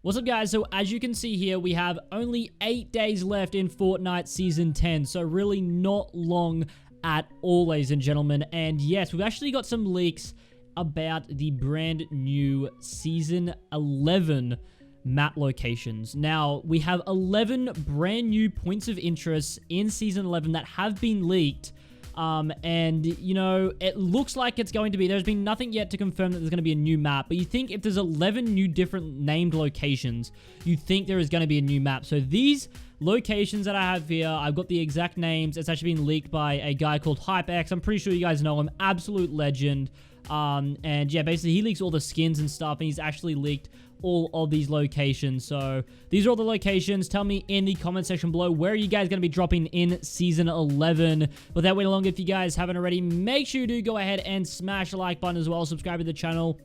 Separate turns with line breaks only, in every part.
What's up, guys? So as you can see here, we have only 8 days left in Fortnite Season 10, so really not long at all, ladies and gentlemen. And yes, we've actually got some leaks about the brand new Season 11 map locations. Now, we have 11 brand new points of interest in Season 11 that have been leaked. And, you know, it looks like it's going to be, there's been nothing yet to confirm that there's going to be a new map, but you think if there's 11 new different named locations, you think there is going to be a new map. So these locations that I have here, I've got the exact names. It's actually been leaked by a guy called HypeX. I'm pretty sure you guys know him. Absolute legend. And yeah, basically he leaks all the skins and stuff, and he's actually leaked all of these locations. So these are all the locations. Tell me in the comment section below, where are you guys going to be dropping in Season 11? Without waiting longer, if you guys haven't already, make sure you do go ahead and smash the like button as well, subscribe to the channel,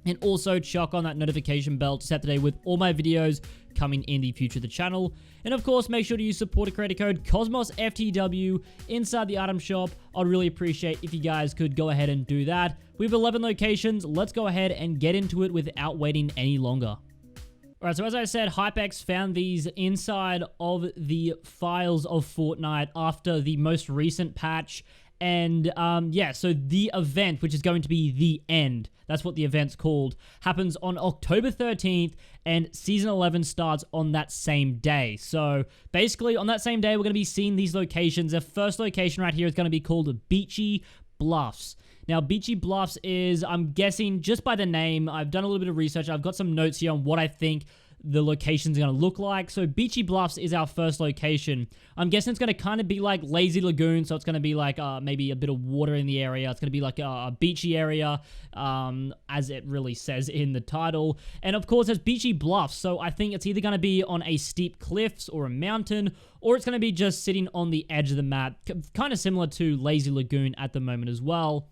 and also chuck on that notification bell to set today with all my videos coming in the future of the channel. And of course, make sure to use supporter creator code CosmosFTW inside the item shop. I'd really appreciate if you guys could go ahead and do that. We have 11 locations. Let's go ahead and get into it without waiting any longer. Alright, so as I said, HypeX found these inside of the files of Fortnite after the most recent patch. And yeah, so the event, which is going to be the end, that's what the event's called, happens on October 13th, and Season 11 starts on that same day. So basically, on that same day, we're going to be seeing these locations. The first location right here is going to be called Beachy Bluffs. Now, Beachy Bluffs is, I'm guessing, just by the name, I've done a little bit of research. I've got some notes here on what I think the location's going to look like. So Beachy Bluffs is our first location. I'm guessing it's going to kind of be like Lazy Lagoon, so it's going to be like maybe a bit of water in the area. It's going to be like a beachy area, as it really says in the title. And of course, there's Beachy Bluffs, so I think it's either going to be on a steep cliffs or a mountain, or it's going to be just sitting on the edge of the map, kind of similar to Lazy Lagoon at the moment as well.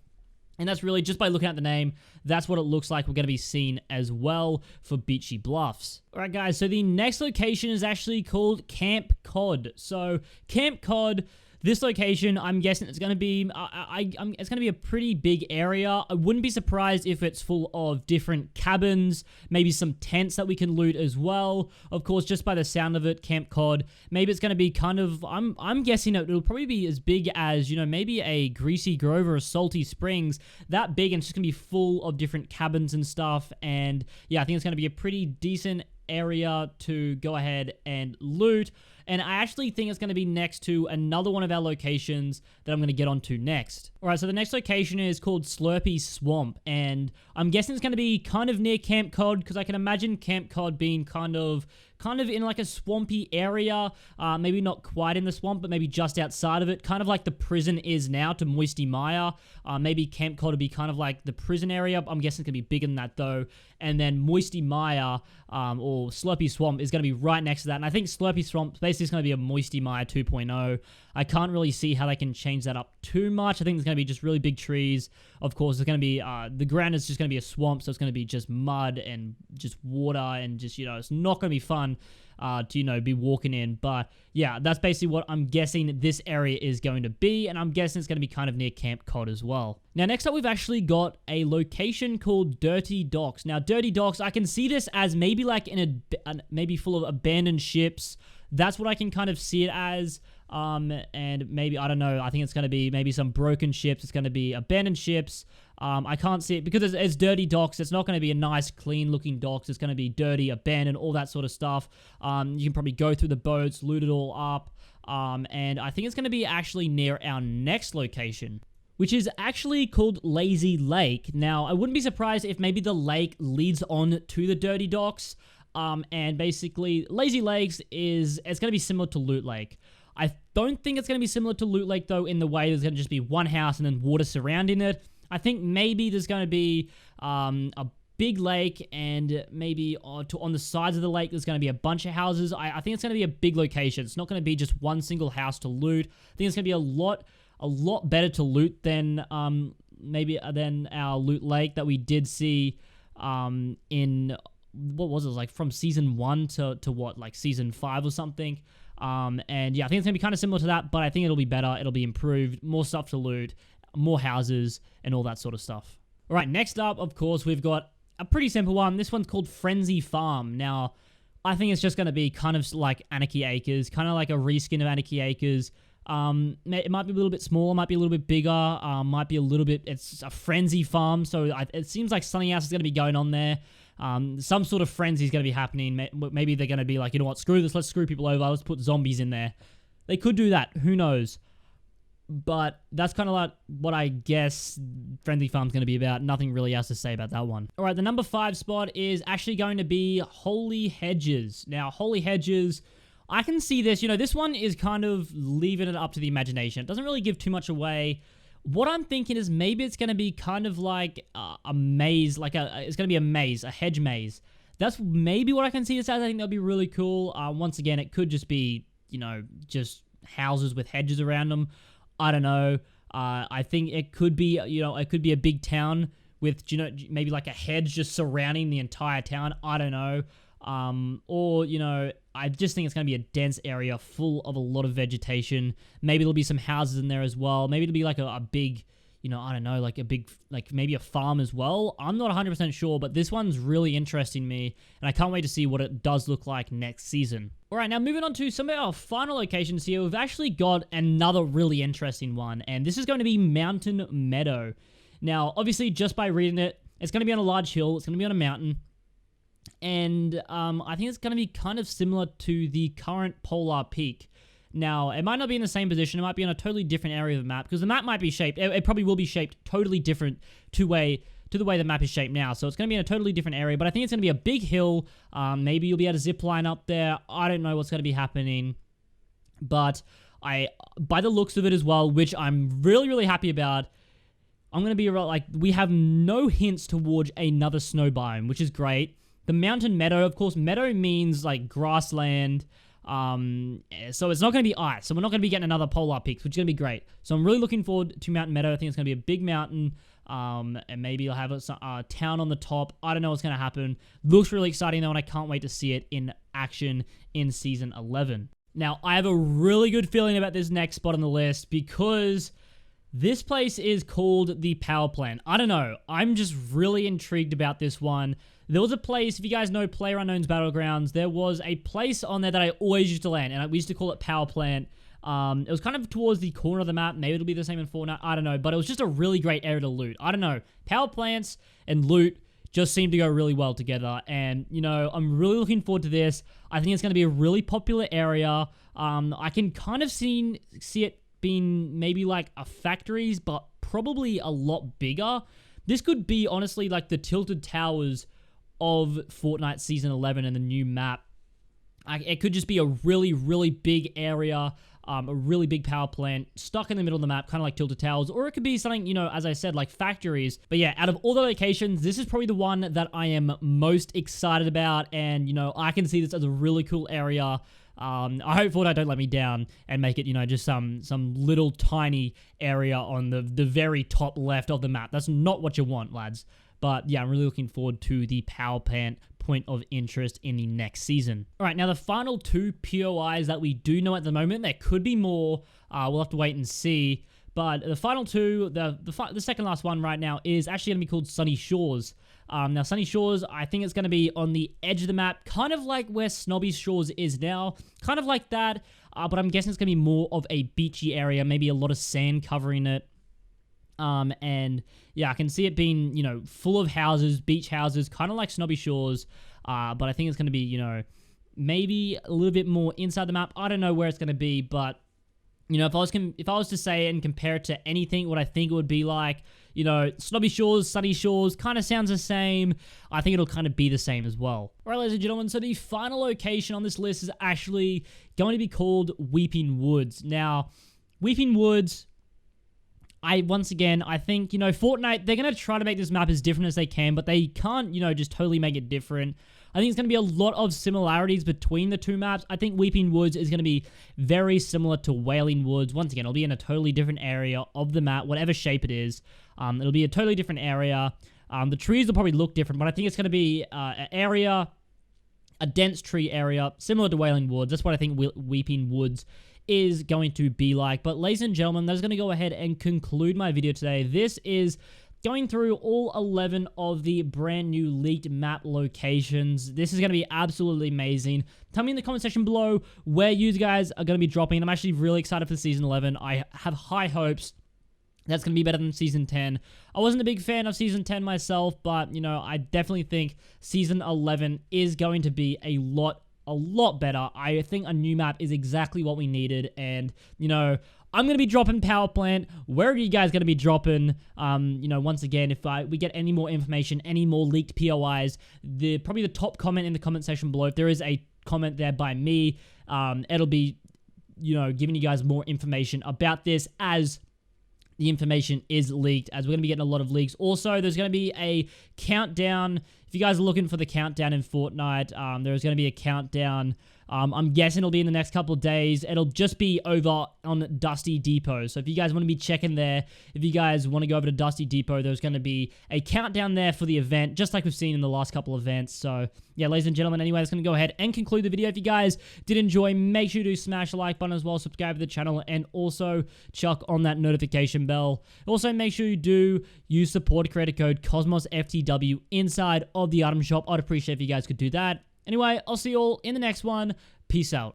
And that's really, just by looking at the name, that's what it looks like we're going to be seeing as well for Beachy Bluffs. Alright guys, so the next location is actually called Camp Cod. So, Camp Cod, this location, I'm guessing it's going to be, it's going to be a pretty big area. I wouldn't be surprised if it's full of different cabins, maybe some tents that we can loot as well. Of course, just by the sound of it, Camp Cod, maybe it's going to be kind of, I'm guessing it'll probably be as big as, you know, maybe a Greasy Grove or a Salty Springs, that big, and it's just going to be full of different cabins and stuff. And yeah, I think it's going to be a pretty decent area to go ahead and loot. And I actually think it's going to be next to another one of our locations that I'm going to get onto next. Alright, so the next location is called Slurpy Swamp, and I'm guessing it's going to be kind of near Camp Cod, because I can imagine Camp Cod being kind of in like a swampy area, maybe not quite in the swamp, but maybe just outside of it, kind of like the prison is now to Moisty Mire. Maybe Camp Cod would be kind of like the prison area. I'm guessing it's going to be bigger than that though. And then Moisty Mire, or Slurpy Swamp, is going to be right next to that. And I think Slurpy Swamp basically is going to be a Moisty Mire 2.0. I can't really see how they can change that up too much. I think there's going to be just really big trees. Of course, there's going to be, the ground is just going to be a swamp, so it's going to be just mud and just water, and just, you know, it's not going to be fun to, you know, be walking in. But yeah, that's basically what I'm guessing this area is going to be, and I'm guessing it's going to be kind of near Camp Cod as well. Now, next up, we've actually got a location called Dirty Docks. Now, Dirty Docks, I can see this as maybe like in maybe full of abandoned ships. That's what I can kind of see it as. And maybe, I don't know, I think it's going to be maybe some broken ships. It's going to be abandoned ships. I can't see it because it's dirty docks. It's not going to be a nice, clean looking docks. It's going to be dirty, abandoned, all that sort of stuff. You can probably go through the boats, loot it all up. And I think it's going to be actually near our next location, which is actually called Lazy Lake. Now, I wouldn't be surprised if maybe the lake leads on to the dirty docks. And basically, Lazy Lakes it's going to be similar to Loot Lake. I don't think it's going to be similar to Loot Lake, though, in the way there's going to just be one house and then water surrounding it. I think maybe there's going to be a big lake, and maybe on the sides of the lake there's going to be a bunch of houses. I think it's going to be a big location. It's not going to be just one single house to loot. I think it's going to be a lot better to loot than maybe than our Loot Lake that we did see in, what was it, like from Season 1 to what, like Season 5 or something. And yeah, I think it's going to be kind of similar to that, but I think it'll be better. It'll be improved, more stuff to loot, more houses, and all that sort of stuff. All right, next up, of course, we've got a pretty simple one. This one's called Frenzy Farm. Now, I think it's just going to be kind of like Anarchy Acres, kind of like a reskin of Anarchy Acres. It might be a little bit smaller, might be a little bit bigger, might be a little bit, it's a frenzy farm, so it seems like something else is going to be going on there. Some sort of frenzy is going to be happening. Maybe they're going to be like, you know what, screw this, let's screw people over, let's put zombies in there. They could do that, who knows. But that's kind of like what I guess Frenzy Farm's going to be about. Nothing really else to say about that one. All right, the number 5 spot is actually going to be Holy Hedges. Now, Holy Hedges, I can see this. You know, this one is kind of leaving it up to the imagination. It doesn't really give too much away. What I'm thinking is maybe it's going to be kind of like a maze, it's going to be a maze, a hedge maze. That's maybe what I can see this as. I think that'll be really cool. Once again, it could just be, you know, just houses with hedges around them. I don't know. I think it could be, you know, it could be a big town with, you know, maybe like a hedge just surrounding the entire town. I don't know. Or, you know, I just think it's going to be a dense area full of a lot of vegetation. Maybe there'll be some houses in there as well. Maybe it'll be like a big, you know, I don't know, like a big, like maybe a farm as well. I'm not 100% sure, but this one's really interesting me, and I can't wait to see what it does look like next season. All right, now moving on to some of our final locations here, we've actually got another really interesting one, and this is going to be Mountain Meadow. Now, obviously, just by reading it, it's going to be on a large hill, it's going to be on a mountain, and I think it's going to be kind of similar to the current Polar Peak. Now, it might not be in the same position, it might be on a totally different area of the map, because the map might be shaped, it probably will be shaped totally different to the way the map is shaped now, so it's going to be in a totally different area, but I think it's going to be a big hill. Maybe you'll be able to zip line up there. I don't know what's going to be happening, but by the looks of it as well, which I'm really, really happy about, I'm going to be like, we have no hints towards another snow biome, which is great. The Mountain Meadow, of course, meadow means like grassland, so it's not going to be ice, so we're not going to be getting another Polar Peaks, which is going to be great. So I'm really looking forward to Mountain Meadow. I think it's going to be a big mountain, and maybe you'll have a town on the top. I don't know what's going to happen. Looks really exciting though, and I can't wait to see it in action in Season 11. Now, I have a really good feeling about this next spot on the list, because this place is called the Power Plant. I don't know. I'm just really intrigued about this one. There was a place, if you guys know PlayerUnknown's Battlegrounds, there was a place on there that I always used to land, and we used to call it Power Plant. It was kind of towards the corner of the map. Maybe it'll be the same in Fortnite. I don't know, but it was just a really great area to loot. I don't know. Power plants and loot just seem to go really well together, and, you know, I'm really looking forward to this. I think it's going to be a really popular area. I can kind of see it being maybe like a factories, but probably a lot bigger. This could be, honestly, like the Tilted Towers of Fortnite Season 11 and the new map. It could just be a really, really big area, a really big power plant stuck in the middle of the map, kind of like Tilted Towers, or it could be something, you know, as I said, like factories. But yeah, out of all the locations, this is probably the one that I am most excited about, and, you know, I can see this as a really cool area. I hope Fortnite don't let me down and make it, you know, just some little tiny area on the very top left of the map. That's not what you want, lads. But yeah, I'm really looking forward to the power plant point of interest in the next season. All right, now the final 2 POIs that we do know at the moment, there could be more. We'll have to wait and see. But the final 2, the second last one right now is actually going to be called Sunny Shores. Now, Sunny Shores, I think it's going to be on the edge of the map, kind of like where Snobby Shores is now, kind of like that. But I'm guessing it's going to be more of a beachy area, maybe a lot of sand covering it. And yeah, I can see it being, you know, full of houses, beach houses, kind of like Snobby Shores. But I think it's going to be, you know, maybe a little bit more inside the map. I don't know where it's going to be, but, you know, if I was to say it and compare it to anything, what I think it would be like, you know, Snobby Shores, Sunny Shores, kind of sounds the same. I think it'll kind of be the same as well. All right, ladies and gentlemen, so the final location on this list is actually going to be called Weeping Woods. Now, Weeping Woods, once again, I think, you know, Fortnite, they're going to try to make this map as different as they can, but they can't, you know, just totally make it different. I think it's going to be a lot of similarities between the two maps. I think Weeping Woods is going to be very similar to Wailing Woods. Once again, it'll be in a totally different area of the map, whatever shape it is. It'll be a totally different area. The trees will probably look different, but I think it's going to be an area, a dense tree area, similar to Wailing Woods. That's what I think Weeping Woods is going to be like. But ladies and gentlemen, that's going to go ahead and conclude my video today. This is going through all 11 of the brand new leaked map locations. This is going to be absolutely amazing. Tell me in the comment section below where you guys are going to be dropping. I'm actually really excited for Season 11. I have high hopes that's going to be better than Season 10. I wasn't a big fan of Season 10 myself, but, you know, I definitely think Season 11 is going to be a lot better. I think a new map is exactly what we needed, and, you know, I'm going to be dropping Power Plant. Where are you guys going to be dropping? You know, once again, if we get any more information, any more leaked POIs, probably the top comment in the comment section below, if there is a comment there by me, it'll be, you know, giving you guys more information about this as the information is leaked, as we're going to be getting a lot of leaks. Also, there's going to be a countdown. If you guys are looking for the countdown in Fortnite, there's going to be a countdown. I'm guessing it'll be in the next couple of days. It'll just be over on Dusty Depot. So if you guys want to be checking there, if you guys want to go over to Dusty Depot, there's going to be a countdown there for the event, just like we've seen in the last couple of events. So yeah, ladies and gentlemen, anyway, that's going to go ahead and conclude the video. If you guys did enjoy, make sure to smash the like button as well, subscribe to the channel, and also chuck on that notification bell. Also, make sure you do use support creator code CosmosFTW inside of the item shop. I'd appreciate if you guys could do that. Anyway, I'll see you all in the next one. Peace out.